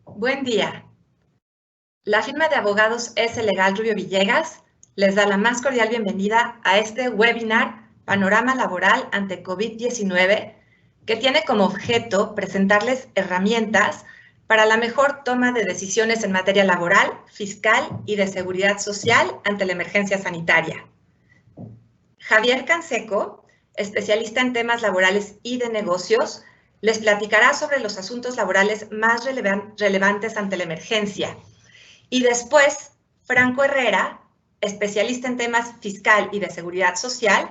Buen día. La firma de abogados S. Legal Rubio Villegas les da la más cordial bienvenida a este webinar Panorama Laboral ante COVID-19, que tiene como objeto presentarles herramientas para la mejor toma de decisiones en materia laboral, fiscal y de seguridad social ante la emergencia sanitaria. Javier Canseco, especialista en temas laborales y de negocios, les platicará sobre los asuntos laborales más relevantes ante la emergencia. Y después, Franco Herrera, especialista en temas fiscal y de seguridad social,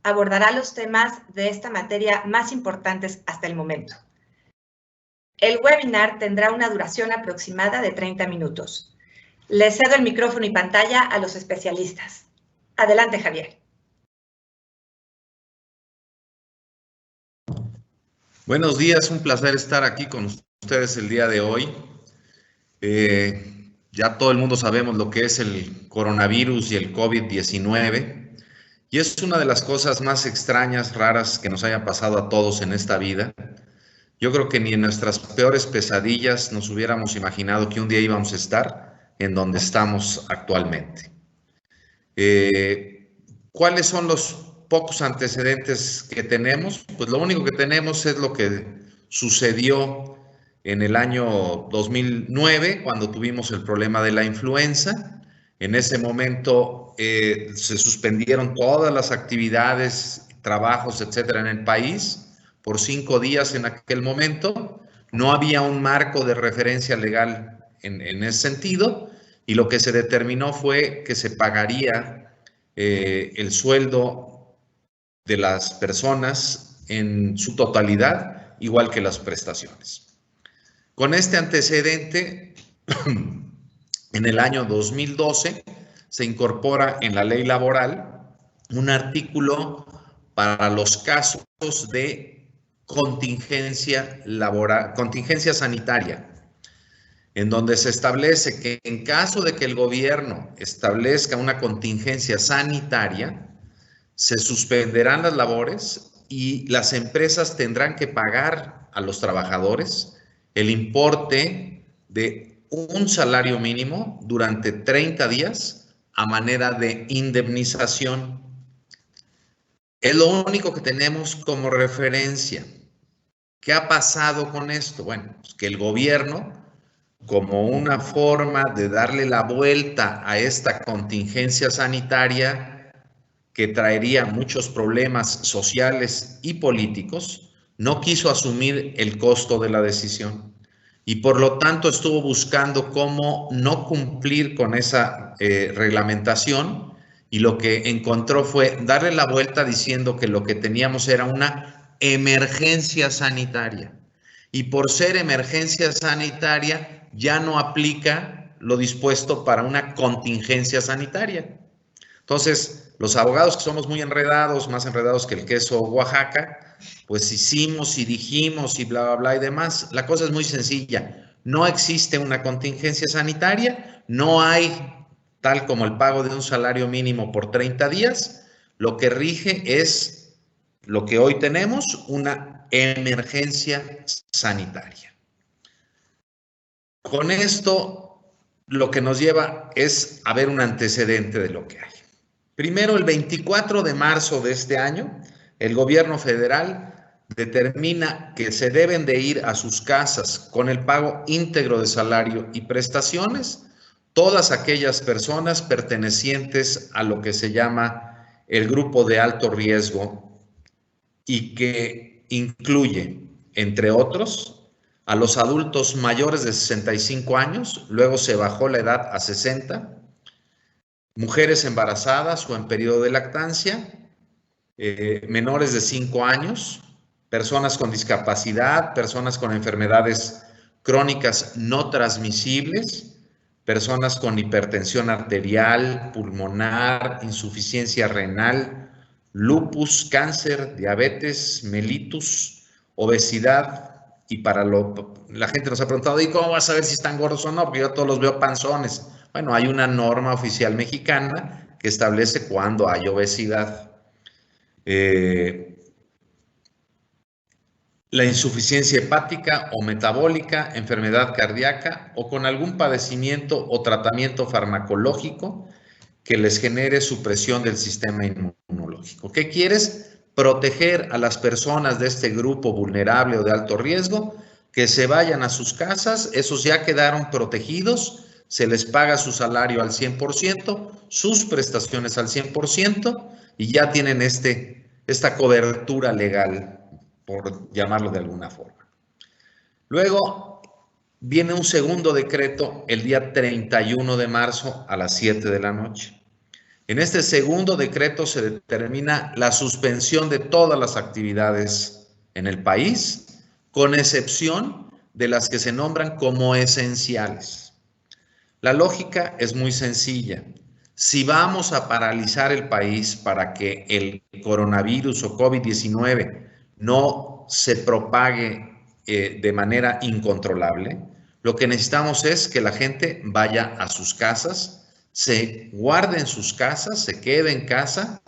abordará los temas de esta materia más importantes hasta el momento. El webinar tendrá una duración aproximada de 30 minutos. Les cedo el micrófono y pantalla a los especialistas. Adelante, Javier. Buenos días, un placer estar aquí con ustedes el día de hoy. Ya todo el mundo sabemos lo que es el coronavirus y el COVID-19, y es una de las cosas más extrañas, raras que nos haya pasado a todos en esta vida. Yo creo que ni en nuestras peores pesadillas nos hubiéramos imaginado que un día íbamos a estar en donde estamos actualmente. ¿Cuáles son los pocos antecedentes que tenemos? Pues lo único que tenemos es lo que sucedió en el año 2009, cuando tuvimos el problema de la influenza. En ese momento se suspendieron todas las actividades, trabajos, etcétera, en el país por 5 días en aquel momento. No había un marco de referencia legal en ese sentido, y lo que se determinó fue que se pagaría el sueldo de las personas en su totalidad, igual que las prestaciones. Con este antecedente, en el año 2012 se incorpora en la ley laboral un artículo para los casos de contingencia laboral, contingencia sanitaria, en donde se establece que en caso de que el gobierno establezca una contingencia sanitaria, se suspenderán las labores y las empresas tendrán que pagar a los trabajadores el importe de un salario mínimo durante 30 días a manera de indemnización. Es lo único que tenemos como referencia. ¿Qué ha pasado con esto? Bueno, pues que el gobierno, como una forma de darle la vuelta a esta contingencia sanitaria que traería muchos problemas sociales y políticos, no quiso asumir el costo de la decisión y por lo tanto estuvo buscando cómo no cumplir con esa reglamentación, y lo que encontró fue darle la vuelta diciendo que lo que teníamos era una emergencia sanitaria, y por ser emergencia sanitaria ya no aplica lo dispuesto para una contingencia sanitaria. Entonces, los abogados que somos muy enredados, más enredados que el queso Oaxaca, pues hicimos y dijimos y bla, bla, bla y demás. La cosa es muy sencilla. No existe una contingencia sanitaria, no hay tal como el pago de un salario mínimo por 30 días. Lo que rige es lo que hoy tenemos, una emergencia sanitaria. Con esto, lo que nos lleva es a ver un antecedente de lo que hay. Primero, el 24 de marzo de este año, el gobierno federal determina que se deben de ir a sus casas con el pago íntegro de salario y prestaciones todas aquellas personas pertenecientes a lo que se llama el grupo de alto riesgo, y que incluye, entre otros, a los adultos mayores de 65 años, luego se bajó la edad a 60, mujeres embarazadas o en periodo de lactancia, menores de 5 años, personas con discapacidad, personas con enfermedades crónicas no transmisibles, personas con hipertensión arterial, pulmonar, insuficiencia renal, lupus, cáncer, diabetes, mellitus, obesidad. Y la gente nos ha preguntado, ¿y cómo vas a saber si están gordos o no? Porque yo todos los veo panzones. Bueno, hay una norma oficial mexicana que establece cuándo hay obesidad. la insuficiencia hepática o metabólica, enfermedad cardíaca o con algún padecimiento o tratamiento farmacológico que les genere supresión del sistema inmunológico. ¿Qué quieres? Proteger a las personas de este grupo vulnerable o de alto riesgo, que se vayan a sus casas, esos ya quedaron protegidos, se les paga su salario al 100%, sus prestaciones al 100% y ya tienen esta cobertura legal, por llamarlo de alguna forma. Luego viene un segundo decreto el día 31 de marzo a las 7 de la noche. En este segundo decreto se determina la suspensión de todas las actividades en el país, con excepción de las que se nombran como esenciales. La lógica es muy sencilla. Si vamos a paralizar el país para que el coronavirus o COVID-19 no se propague de manera incontrolable, lo que necesitamos es que la gente vaya a sus casas, se guarde en sus casas, se quede en casa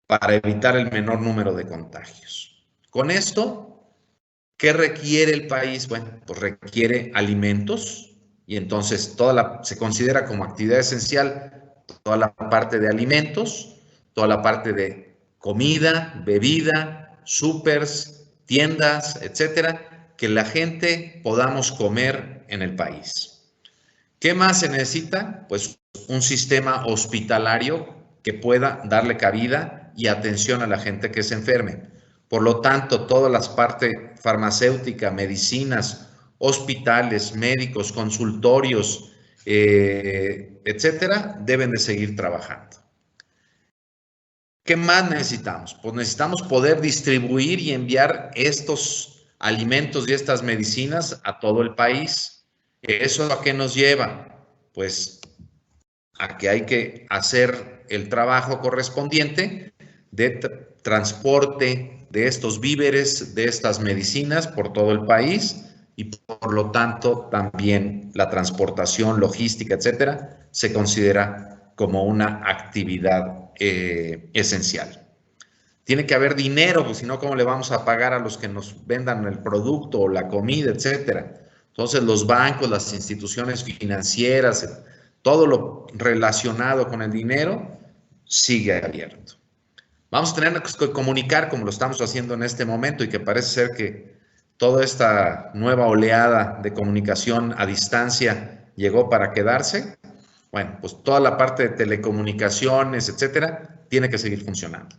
para evitar el menor número de contagios. Con esto, ¿qué requiere el país? Bueno, pues requiere alimentos y entonces se considera como actividad esencial toda la parte de alimentos, toda la parte de comida, bebida, súpers, tiendas, etcétera, que la gente podamos comer en el país. ¿Qué más se necesita? Pues un sistema hospitalario que pueda darle cabida y atención a la gente que se enferme. Por lo tanto, todas las partes farmacéutica, medicinas, hospitales, médicos, consultorios, etcétera, deben de seguir trabajando. ¿Qué más necesitamos? Pues necesitamos poder distribuir y enviar estos alimentos y estas medicinas a todo el país. ¿Eso a qué nos lleva? Pues a que hay que hacer el trabajo correspondiente de transporte de estos víveres, de estas medicinas por todo el país y por lo tanto también la transportación, logística, etcétera, se considera como una actividad esencial. Tiene que haber dinero, pues si no, ¿cómo le vamos a pagar a los que nos vendan el producto o la comida, etcétera? Entonces, los bancos, las instituciones financieras, todo lo relacionado con el dinero sigue abierto. Vamos a tener que comunicar como lo estamos haciendo en este momento y que parece ser que toda esta nueva oleada de comunicación a distancia llegó para quedarse. Bueno, pues toda la parte de telecomunicaciones, etcétera, tiene que seguir funcionando.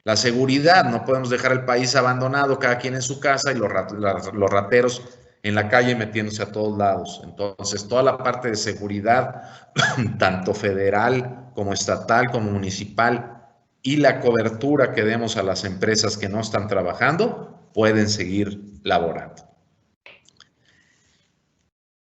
La seguridad, no podemos dejar el país abandonado, cada quien en su casa y los rateros en la calle metiéndose a todos lados. Entonces, toda la parte de seguridad, tanto federal como estatal como municipal, y la cobertura que demos a las empresas que no están trabajando, pueden seguir laborando.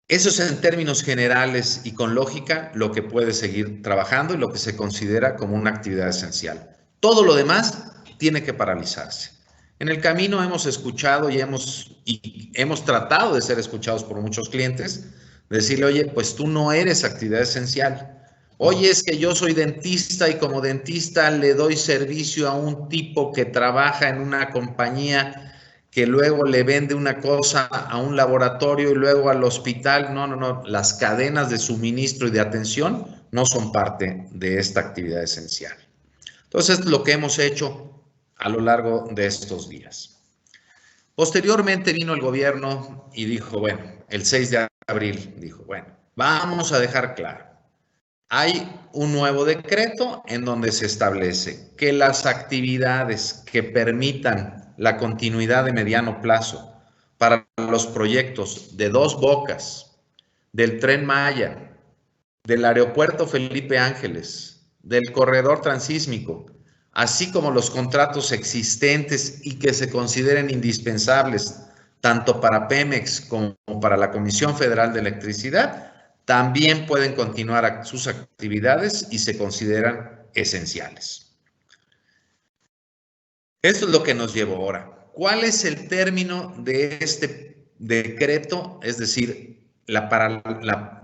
Eso es en términos generales y con lógica lo que puede seguir trabajando y lo que se considera como una actividad esencial. Todo lo demás tiene que paralizarse. En el camino hemos escuchado y hemos tratado de ser escuchados por muchos clientes, decirle, oye, pues tú no eres actividad esencial. Oye, es que yo soy dentista y como dentista le doy servicio a un tipo que trabaja en una compañía que luego le vende una cosa a un laboratorio y luego al hospital. No. Las cadenas de suministro y de atención no son parte de esta actividad esencial. Entonces, lo que hemos hecho a lo largo de estos días. Posteriormente vino el gobierno y dijo, bueno, el 6 de abril, dijo, bueno, vamos a dejar claro. Hay un nuevo decreto en donde se establece que las actividades que permitan la continuidad de mediano plazo para los proyectos de Dos Bocas, del Tren Maya, del Aeropuerto Felipe Ángeles, del Corredor Transísmico, así como los contratos existentes y que se consideren indispensables tanto para Pemex como para la Comisión Federal de Electricidad, también pueden continuar sus actividades y se consideran esenciales. Esto es lo que nos llevó ahora. ¿Cuál es el término de este decreto? Es decir, la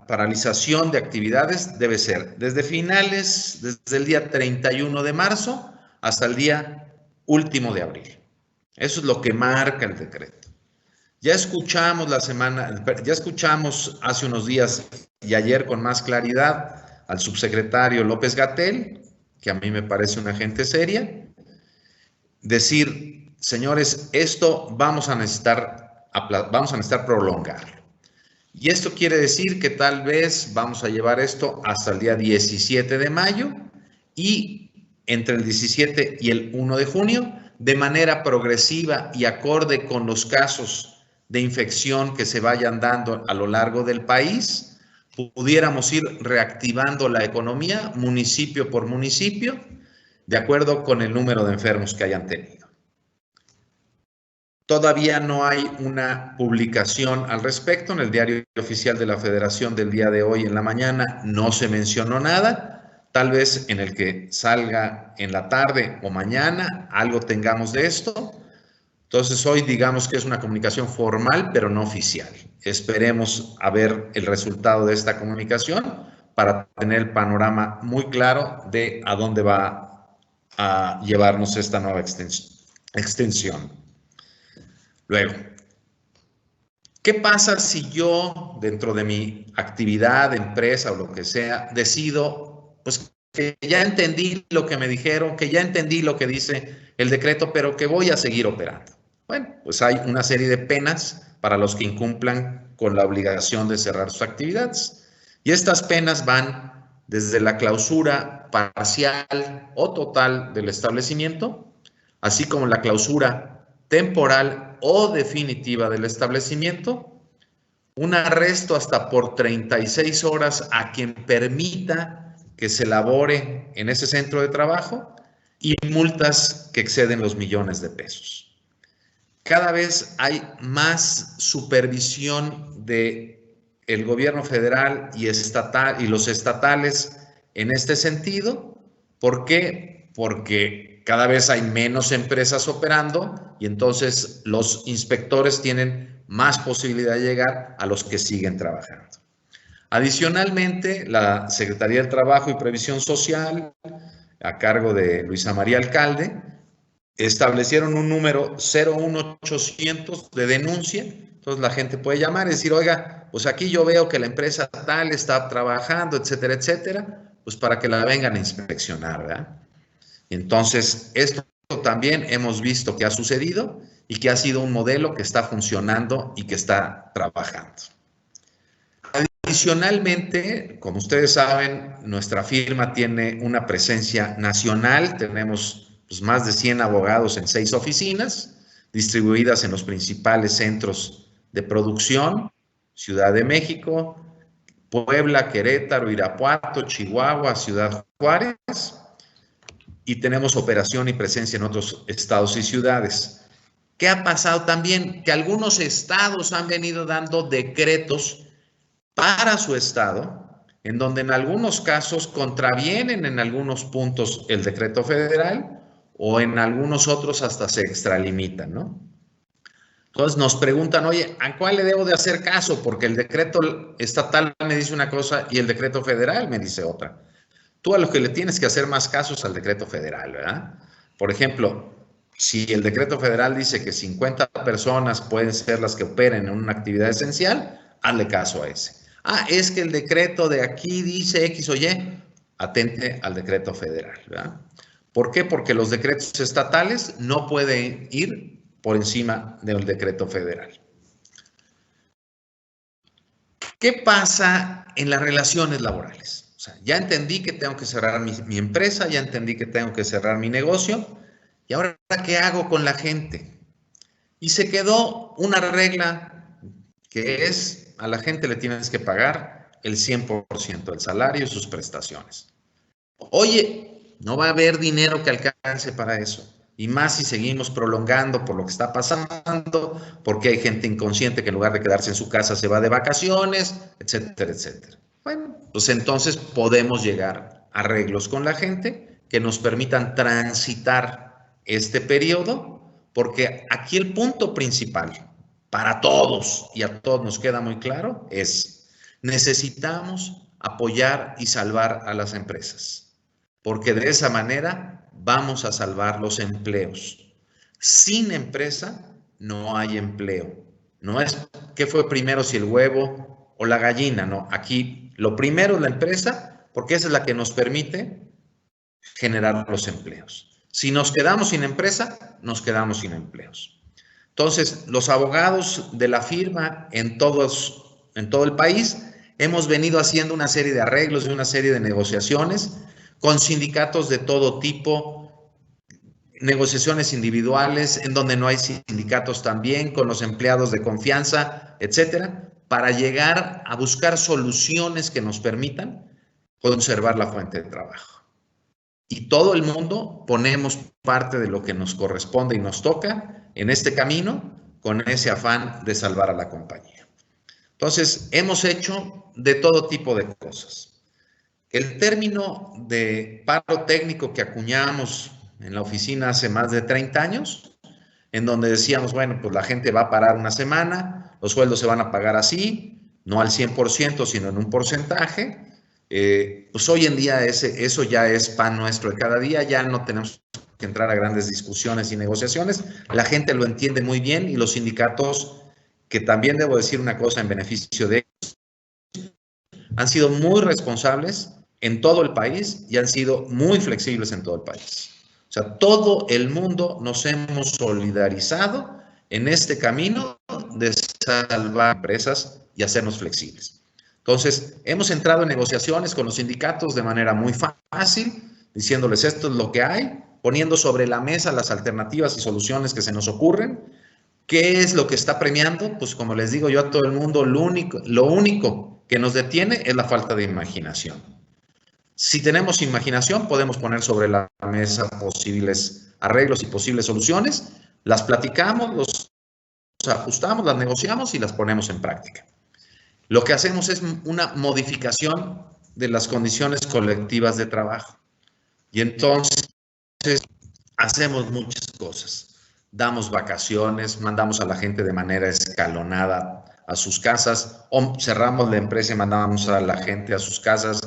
paralización de actividades debe ser desde el día 31 de marzo hasta el día último de abril. Eso es lo que marca el decreto. Ya escuchamos hace unos días y ayer con más claridad al subsecretario López-Gatell, que a mí me parece una gente seria, decir, señores, esto vamos a necesitar prolongarlo. Y esto quiere decir que tal vez vamos a llevar esto hasta el día 17 de mayo y entre el 17 y el 1 de junio, de manera progresiva y acorde con los casos de infección que se vayan dando a lo largo del país, pudiéramos ir reactivando la economía municipio por municipio, de acuerdo con el número de enfermos que hayan tenido. Todavía no hay una publicación al respecto. En el Diario Oficial de la Federación del día de hoy en la mañana no se mencionó nada. Tal vez en el que salga en la tarde o mañana algo tengamos de esto. Entonces hoy digamos que es una comunicación formal, pero no oficial. Esperemos a ver el resultado de esta comunicación para tener el panorama muy claro de a dónde va a llevarnos esta nueva extensión. Luego, ¿qué pasa si yo, dentro de mi actividad, empresa o lo que sea, decido, pues, que ya entendí lo que me dijeron, que ya entendí lo que dice el decreto, pero que voy a seguir operando? Bueno, pues hay una serie de penas para los que incumplan con la obligación de cerrar sus actividades. Y estas penas van desde la clausura parcial o total del establecimiento, así como la clausura temporal o definitiva del establecimiento, un arresto hasta por 36 horas a quien permita que se labore en ese centro de trabajo y multas que exceden los millones de pesos. Cada vez hay más supervisión de el gobierno federal y los estatales en este sentido. ¿Por qué? Porque cada vez hay menos empresas operando y entonces los inspectores tienen más posibilidad de llegar a los que siguen trabajando. Adicionalmente, la Secretaría del Trabajo y Previsión Social, a cargo de Luisa María Alcalde, establecieron un número 01800 de denuncia. Entonces la gente puede llamar y decir, oiga, pues aquí yo veo que la empresa tal está trabajando, etcétera, etcétera, pues para que la vengan a inspeccionar, ¿verdad? Entonces, esto también hemos visto que ha sucedido y que ha sido un modelo que está funcionando y que está trabajando. Adicionalmente, como ustedes saben, nuestra firma tiene una presencia nacional. Tenemos pues, más de 100 abogados en 6 oficinas, distribuidas en los principales centros de producción: Ciudad de México, Puebla, Querétaro, Irapuato, Chihuahua, Ciudad Juárez. Y tenemos operación y presencia en otros estados y ciudades. ¿Qué ha pasado también? Que algunos estados han venido dando decretos para su estado, en donde en algunos casos contravienen en algunos puntos el decreto federal o en algunos otros hasta se extralimitan, ¿no? Entonces nos preguntan, oye, ¿a cuál le debo de hacer caso? Porque el decreto estatal me dice una cosa y el decreto federal me dice otra. Tú a lo que le tienes que hacer más caso es al decreto federal, ¿verdad? Por ejemplo, si el decreto federal dice que 50 personas pueden ser las que operen en una actividad esencial, hazle caso a ese. Ah, es que el decreto de aquí dice X o Y, atente al decreto federal, ¿verdad? ¿Por qué? Porque los decretos estatales no pueden ir por encima del decreto federal. ¿Qué pasa en las relaciones laborales? O sea, ya entendí que tengo que cerrar mi empresa, ya entendí que tengo que cerrar mi negocio, ¿y ahora qué hago con la gente? Y se quedó una regla que es, a la gente le tienes que pagar el 100% del salario y sus prestaciones. Oye, no va a haber dinero que alcance para eso. Y más si seguimos prolongando por lo que está pasando, porque hay gente inconsciente que en lugar de quedarse en su casa se va de vacaciones, etcétera, etcétera. Bueno, pues entonces podemos llegar a arreglos con la gente que nos permitan transitar este periodo, porque aquí el punto principal para todos, y a todos nos queda muy claro, es necesitamos apoyar y salvar a las empresas, porque de esa manera vamos a salvar los empleos. Sin empresa no hay empleo. No es qué fue primero, si el huevo o la gallina, no. Aquí lo primero es la empresa, porque esa es la que nos permite generar los empleos. Si nos quedamos sin empresa, nos quedamos sin empleos. Entonces, los abogados de la firma en todo el país hemos venido haciendo una serie de arreglos y una serie de negociaciones con sindicatos de todo tipo, negociaciones individuales en donde no hay sindicatos también, con los empleados de confianza, etcétera, para llegar a buscar soluciones que nos permitan conservar la fuente de trabajo. Y todo el mundo ponemos parte de lo que nos corresponde y nos toca en este camino con ese afán de salvar a la compañía. Entonces, hemos hecho de todo tipo de cosas. El término de paro técnico que acuñamos en la oficina hace más de 30 años, en donde decíamos, bueno, pues la gente va a parar una semana, los sueldos se van a pagar así, no al 100%, sino en un porcentaje. Pues hoy en día eso ya es pan nuestro de cada día, ya no tenemos que entrar a grandes discusiones y negociaciones, la gente lo entiende muy bien y los sindicatos, que también debo decir una cosa en beneficio de ellos, han sido muy responsables en todo el país y han sido muy flexibles en todo el país. O sea, todo el mundo nos hemos solidarizado en este camino de salvar empresas y hacernos flexibles. Entonces, hemos entrado en negociaciones con los sindicatos de manera muy fácil, diciéndoles esto es lo que hay, poniendo sobre la mesa las alternativas y soluciones que se nos ocurren. ¿Qué es lo que está premiando? Pues como les digo yo a todo el mundo, lo único que nos detiene es la falta de imaginación. Si tenemos imaginación, podemos poner sobre la mesa posibles arreglos y posibles soluciones, las platicamos, los ajustamos, las negociamos y las ponemos en práctica. Lo que hacemos es una modificación de las condiciones colectivas de trabajo. Y entonces hacemos muchas cosas. Damos vacaciones, mandamos a la gente de manera escalonada a sus casas, o cerramos la empresa y mandamos a la gente a sus casas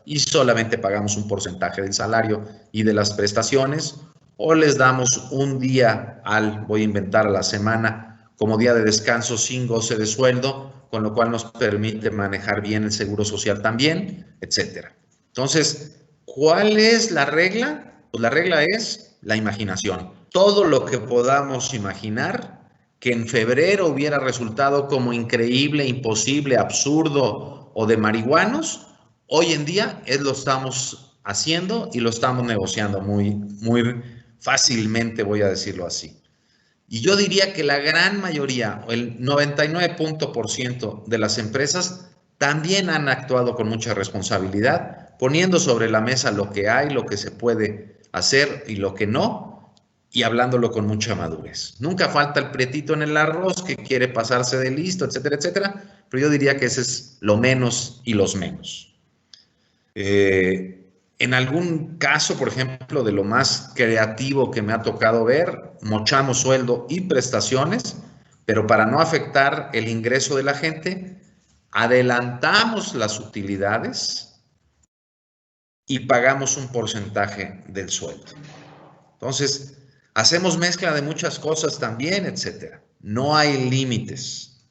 y solamente pagamos un porcentaje del salario y de las prestaciones, o les damos un día voy a inventar, a la semana como día de descanso sin goce de sueldo, con lo cual nos permite manejar bien el seguro social también, etcétera. Entonces, ¿cuál es la regla? Pues la regla es la imaginación. Todo lo que podamos imaginar que en febrero hubiera resultado como increíble, imposible, absurdo o de marihuanos, hoy en día lo estamos haciendo y lo estamos negociando muy fácilmente, voy a decirlo así. Y yo diría que la gran mayoría, el 99% de las empresas también han actuado con mucha responsabilidad, poniendo sobre la mesa lo que hay, lo que se puede hacer y lo que no, y hablándolo con mucha madurez. Nunca falta el prietito en el arroz que quiere pasarse de listo, etcétera, etcétera, pero yo diría que ese es lo menos y los menos. En algún caso, por ejemplo, de lo más creativo que me ha tocado ver, mochamos sueldo y prestaciones, pero para no afectar el ingreso de la gente, adelantamos las utilidades y pagamos un porcentaje del sueldo. Entonces, hacemos mezcla de muchas cosas también, etcétera. No hay límites.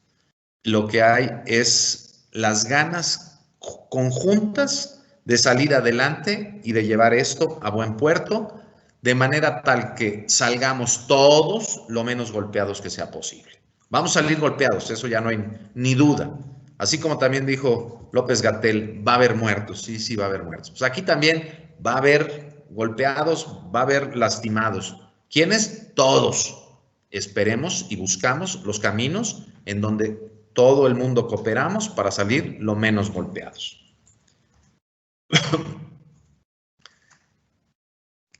Lo que hay es las ganas conjuntas de salir adelante y de llevar esto a buen puerto, de manera tal que salgamos todos lo menos golpeados que sea posible. Vamos a salir golpeados, eso ya no hay ni duda. Así como también dijo López-Gatell, va a haber muertos, sí va a haber muertos. Pues aquí también va a haber golpeados, va a haber lastimados. ¿Quiénes? Todos. Esperemos y buscamos los caminos en donde todo el mundo cooperamos para salir lo menos golpeados.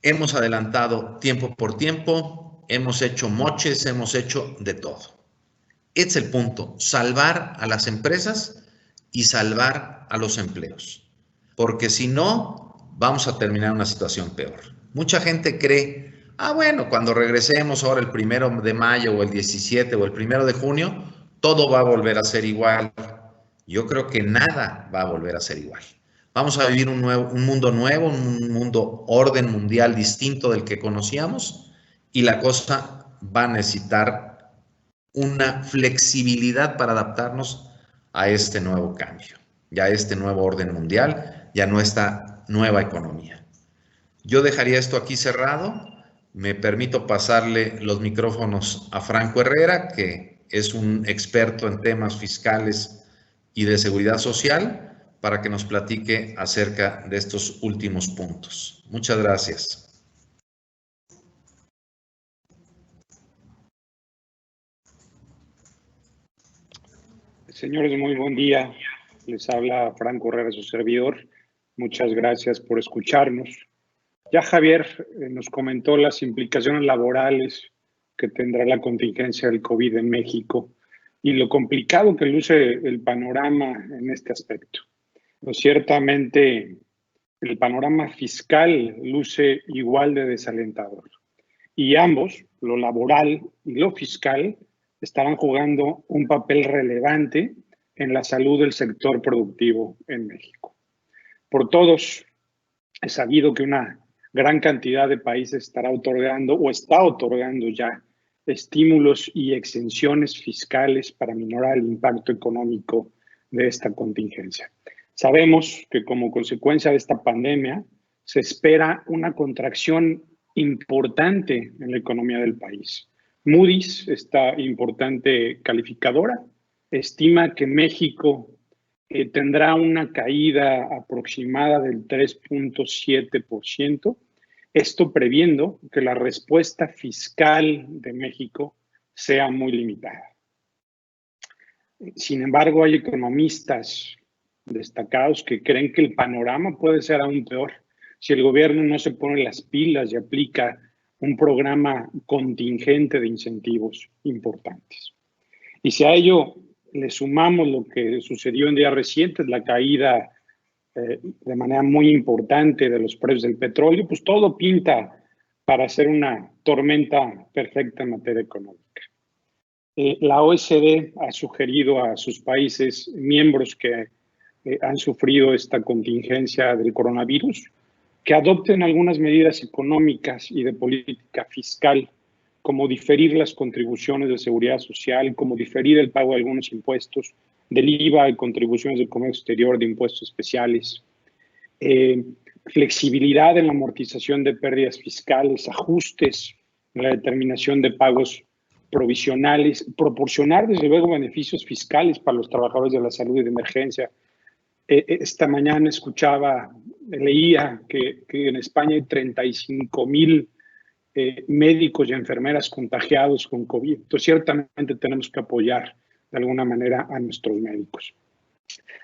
Hemos adelantado tiempo por tiempo, hemos hecho moches, hemos hecho de todo. Este es el punto, salvar a las empresas y salvar a los empleos, porque si no, vamos a terminar en una situación peor. Mucha gente cree, bueno, cuando regresemos ahora el 1 de mayo o el 17 o el 1 de junio, todo va a volver a ser igual. Yo creo que nada va a volver a ser igual. Vamos a vivir un mundo nuevo, un mundo orden mundial distinto del que conocíamos, y la cosa va a necesitar una flexibilidad para adaptarnos a este nuevo cambio, ya a este nuevo orden mundial, ya a nuestra nueva economía. Yo dejaría esto aquí cerrado. Me permito pasarle los micrófonos a Franco Herrera, que es un experto en temas fiscales y de seguridad social, para que nos platique acerca de estos últimos puntos. Muchas gracias. Señores, muy buen día. Les habla Franco Herrera, su servidor. Muchas gracias por escucharnos. Ya Javier nos comentó las implicaciones laborales que tendrá la contingencia del COVID en México y lo complicado que luce el panorama en este aspecto. Pero ciertamente el panorama fiscal luce igual de desalentador. Y ambos, lo laboral y lo fiscal, estarán jugando un papel relevante en la salud del sector productivo en México. Por todos, es sabido que una gran cantidad de países estará otorgando o está otorgando ya estímulos y exenciones fiscales para minorar el impacto económico de esta contingencia. Sabemos que como consecuencia de esta pandemia se espera una contracción importante en la economía del país. Moody's, esta importante calificadora, estima que México tendrá una caída aproximada del 3.7%, esto previendo que la respuesta fiscal de México sea muy limitada. Sin embargo, hay economistas destacados que creen que el panorama puede ser aún peor si el gobierno no se pone las pilas y aplica un programa contingente de incentivos importantes. Y si a ello le sumamos lo que sucedió en días recientes, la caída de manera muy importante de los precios del petróleo, pues todo pinta para ser una tormenta perfecta en materia económica. La OECD ha sugerido a sus países miembros que han sufrido esta contingencia del coronavirus que adopten algunas medidas económicas y de política fiscal, como diferir las contribuciones de seguridad social, como diferir el pago de algunos impuestos, del IVA, de contribuciones del comercio exterior, de impuestos especiales, flexibilidad en la amortización de pérdidas fiscales, ajustes en la determinación de pagos provisionales, proporcionar desde luego beneficios fiscales para los trabajadores de la salud y de emergencia. Esta mañana leía que en España hay 35,000 médicos y enfermeras contagiados con COVID. Entonces, ciertamente tenemos que apoyar de alguna manera a nuestros médicos.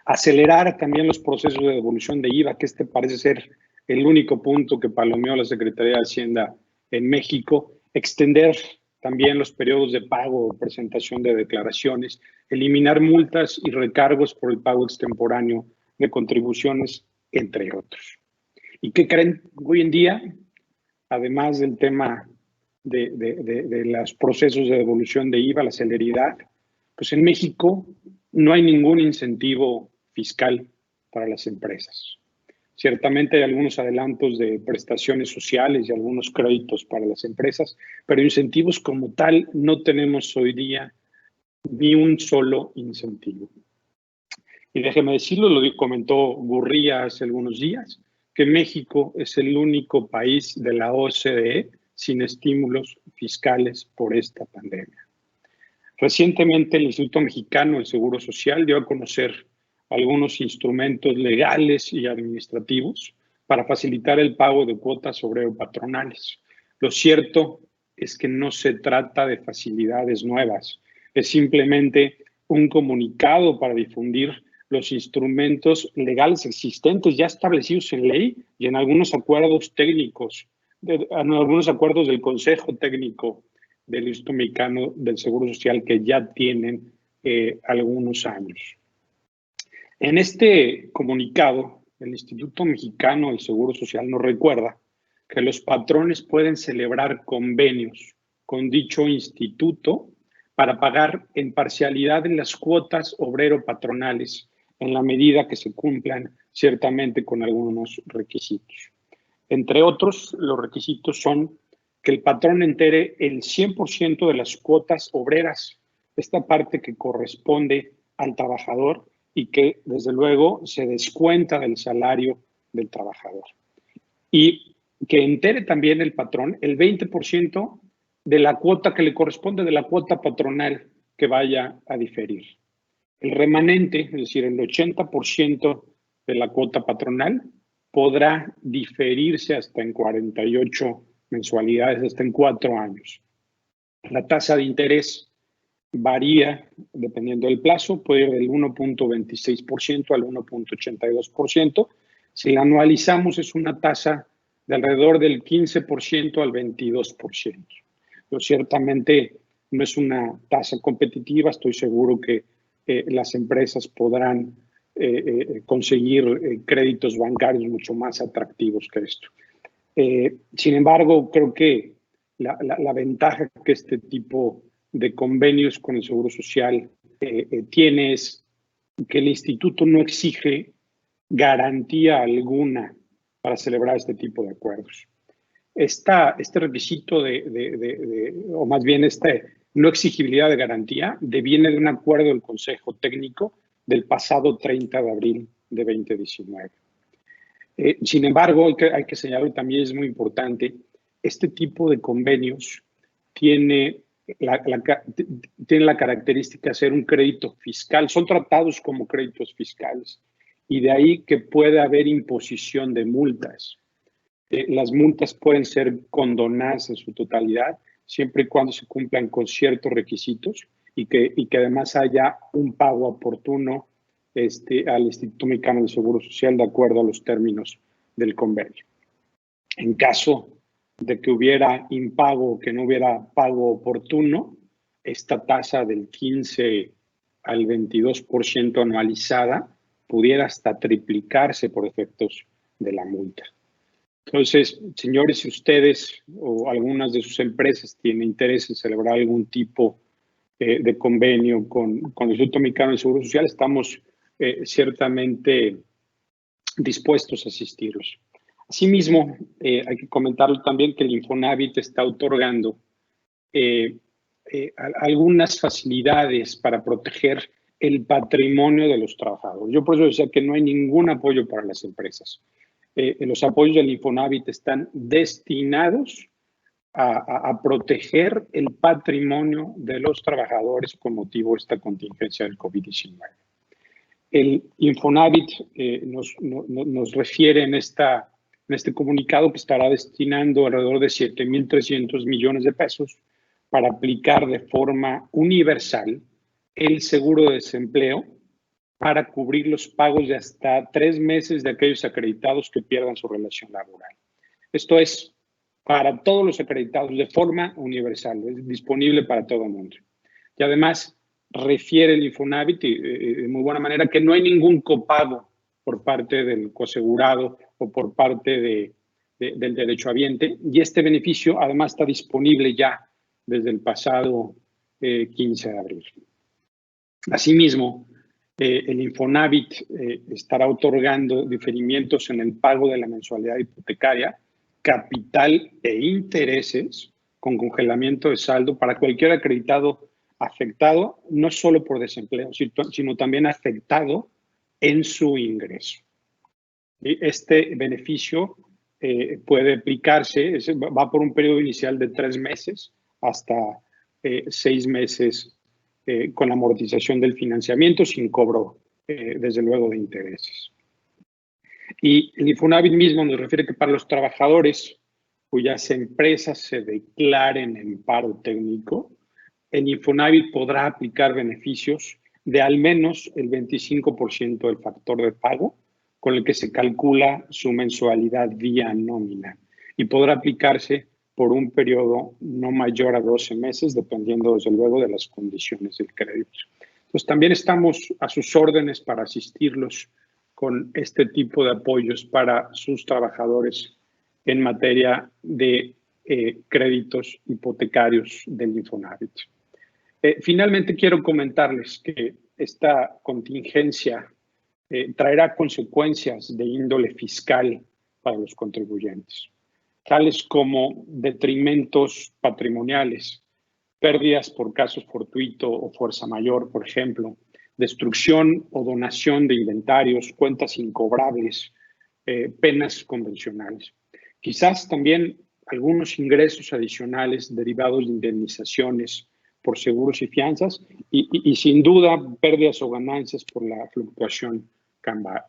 Acelerar también los procesos de devolución de IVA, que este parece ser el único punto que palomeó la Secretaría de Hacienda en México. Extender también los periodos de pago o presentación de declaraciones. Eliminar multas y recargos por el pago extemporáneo de contribuciones, entre otros. ¿Y qué creen? Hoy en día, además del tema de los procesos de devolución de IVA, la celeridad, pues en México no hay ningún incentivo fiscal para las empresas. Ciertamente hay algunos adelantos de prestaciones sociales y algunos créditos para las empresas, pero incentivos como tal no tenemos hoy día ni un solo incentivo. Y déjeme decirlo, lo comentó Gurría hace algunos días, que México es el único país de la OCDE sin estímulos fiscales por esta pandemia. Recientemente el Instituto Mexicano del Seguro Social dio a conocer algunos instrumentos legales y administrativos para facilitar el pago de cuotas obrero-patronales. Lo cierto es que no se trata de facilidades nuevas, es simplemente un comunicado para difundir los instrumentos legales existentes ya establecidos en ley y en algunos acuerdos técnicos, en algunos acuerdos del Consejo Técnico del Instituto Mexicano del Seguro Social que ya tienen algunos años. En este comunicado, el Instituto Mexicano del Seguro Social nos recuerda que los patrones pueden celebrar convenios con dicho instituto para pagar en parcialidad en las cuotas obrero-patronales en la medida que se cumplan ciertamente con algunos requisitos. Entre otros, los requisitos son que el patrón entere el 100% de las cuotas obreras, esta parte que corresponde al trabajador y que desde luego se descuenta del salario del trabajador. Y que entere también el patrón el 20% de la cuota que le corresponde, de la cuota patronal que vaya a diferir. El remanente, es decir, el 80% de la cuota patronal, podrá diferirse hasta en 48 mensualidades, hasta en 4 años. La tasa de interés varía dependiendo del plazo, puede ir del 1.26% al 1.82%. Si la anualizamos, es una tasa de alrededor del 15% al 22%. Pero ciertamente no es una tasa competitiva, estoy seguro que las empresas podrán conseguir créditos bancarios mucho más atractivos que esto. Sin embargo, creo que la ventaja que este tipo de convenios con el Seguro Social tiene es que el instituto no exige garantía alguna para celebrar este tipo de acuerdos. Este requisito o más bien esta no exigibilidad de garantía, deviene de un acuerdo del Consejo Técnico del pasado 30 de abril de 2019. Sin embargo, hay que señalar, también es muy importante, este tipo de convenios tiene la característica de ser un crédito fiscal, son tratados como créditos fiscales, y de ahí que puede haber imposición de multas. Las multas pueden ser condonadas en su totalidad, siempre y cuando se cumplan con ciertos requisitos y que además haya un pago oportuno al Instituto Mexicano del Seguro Social de acuerdo a los términos del convenio. En caso de que hubiera impago o que no hubiera pago oportuno, esta tasa del 15 al 22% anualizada pudiera hasta triplicarse por efectos de la multa. Entonces, señores, si ustedes o algunas de sus empresas tienen interés en celebrar algún tipo de convenio con el Instituto Mexicano del Seguro Social, estamos ciertamente dispuestos a asistirlos. Asimismo, hay que comentarlo también que el Infonavit está otorgando algunas facilidades para proteger el patrimonio de los trabajadores. Yo por eso decía que no hay ningún apoyo para las empresas. Los apoyos del Infonavit están destinados a proteger el patrimonio de los trabajadores con motivo de esta contingencia del COVID-19. El Infonavit nos refiere en este comunicado que estará destinando alrededor de 7.300 millones de pesos para aplicar de forma universal el seguro de desempleo para cubrir los pagos de hasta 3 meses de aquellos acreditados que pierdan su relación laboral. Esto es para todos los acreditados de forma universal, es disponible para todo el mundo. Y además refiere el Infonavit de muy buena manera que no hay ningún copago por parte del coasegurado o por parte del derechohabiente, y este beneficio además está disponible ya desde el pasado 15 de abril. Asimismo, el Infonavit estará otorgando diferimientos en el pago de la mensualidad hipotecaria, capital e intereses con congelamiento de saldo para cualquier acreditado afectado, no solo por desempleo, sino también afectado en su ingreso. Este beneficio puede aplicarse, va por un periodo inicial de 3 meses hasta 6 meses con la amortización del financiamiento sin cobro, desde luego, de intereses. Y el Infonavit mismo nos refiere que para los trabajadores cuyas empresas se declaren en paro técnico, el Infonavit podrá aplicar beneficios de al menos el 25% del factor de pago con el que se calcula su mensualidad vía nómina, y podrá aplicarse por un periodo no mayor a 12 meses, dependiendo desde luego de las condiciones del crédito. Entonces también estamos a sus órdenes para asistirlos con este tipo de apoyos para sus trabajadores en materia de créditos hipotecarios del Infonavit. Finalmente quiero comentarles que esta contingencia traerá consecuencias de índole fiscal para los contribuyentes. tales como detrimentos patrimoniales, pérdidas por casos fortuito o fuerza mayor, por ejemplo, destrucción o donación de inventarios, cuentas incobrables, penas convencionales. Quizás también algunos ingresos adicionales derivados de indemnizaciones por seguros y fianzas y sin duda pérdidas o ganancias por la fluctuación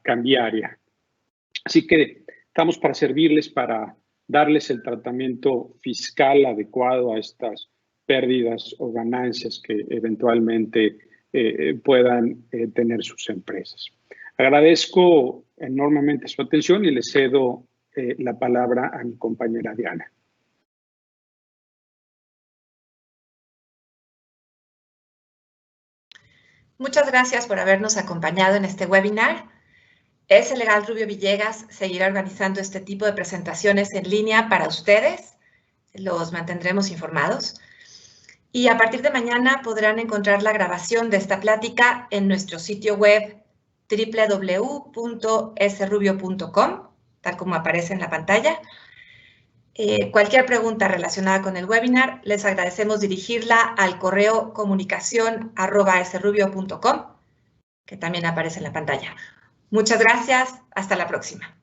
cambiaria. Así que estamos para servirles, para darles el tratamiento fiscal adecuado a estas pérdidas o ganancias que eventualmente puedan tener sus empresas. Agradezco enormemente su atención y le cedo la palabra a mi compañera Diana. Muchas gracias por habernos acompañado en este webinar. SC Legal Rubio Villegas seguirá organizando este tipo de presentaciones en línea para ustedes. Los mantendremos informados. Y a partir de mañana podrán encontrar la grabación de esta plática en nuestro sitio web www.srubio.com, tal como aparece en la pantalla. Cualquier pregunta relacionada con el webinar, les agradecemos dirigirla al correo comunicación@srubio.com, que también aparece en la pantalla. Muchas gracias. Hasta la próxima.